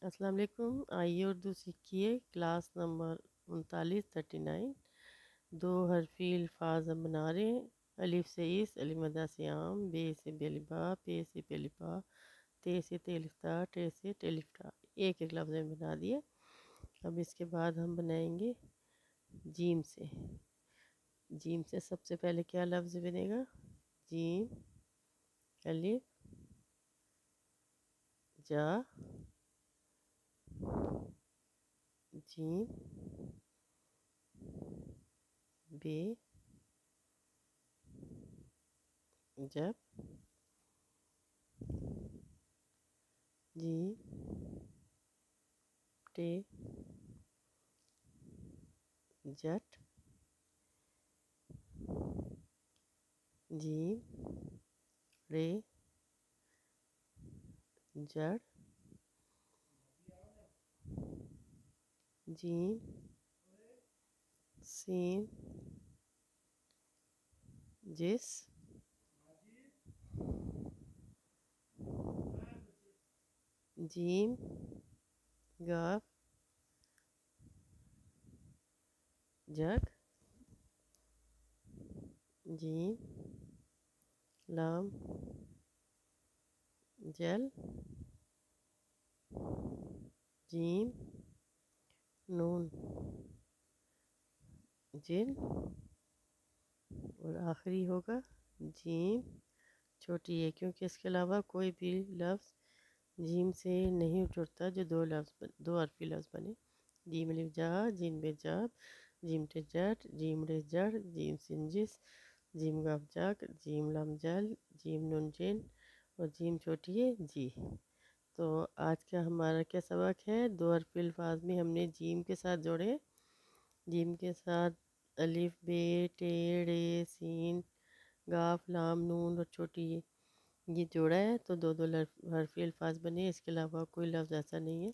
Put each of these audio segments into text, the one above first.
السلام علیکم، آئیے اردو سیکھیے کلاس نمبر 39 دو حرفی الفاظ ہم بنا رہے ہیں۔ الف سے اس، علی مدہ سے عام، بے سے بےلبا، پے سے پیلبا، تے سے تیلفتہ، ٹے سے ٹیلفتہ، ایک ایک لفظ میں بنا دیے۔ اب اس کے بعد ہم بنائیں گے جیم سے۔ جیم سے سب سے پہلے کیا لفظ بنے گا؟ جیم، الف، جا، جیم، بے، جب، جیم، ٹے، جٹ، جیم، رے، جڑ، جیم، سین، جس، جیم، گاف، جگ، جیم، لام، جل، جیم، نون، جن، اور آخری ہوگا جیم چھوٹی ہے، کیونکہ اس کے علاوہ کوئی بھی لفظ جیم سے نہیں جڑتا جو دو حرفی لفظ بنے۔ جیم الف جا، جیم بے جاب، جیم ٹے جٹ، جیم رے جڑ، جیم سین جس، جیم گاف جگ، جیم لام جل، جیم نون جن، اور جیم چھوٹی ہے جی۔ تو آج کا ہمارا کیا سبق ہے؟ دو حرفی الفاظ میں ہم نے جیم کے ساتھ جوڑے، جیم کے ساتھ الف، بے، ٹے، ڑے، سین، گاف، لام، نون اور چھوٹی یہ جوڑا ہے تو دو حرفی الفاظ بنے۔ اس کے علاوہ کوئی لفظ ایسا نہیں ہے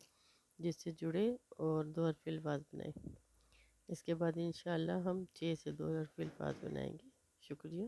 جس سے جڑے اور دو حرفی الفاظ بنائے۔ اس کے بعد انشاءاللہ ہم 6 سے دو حرفی الفاظ بنائیں گے۔ شکریہ۔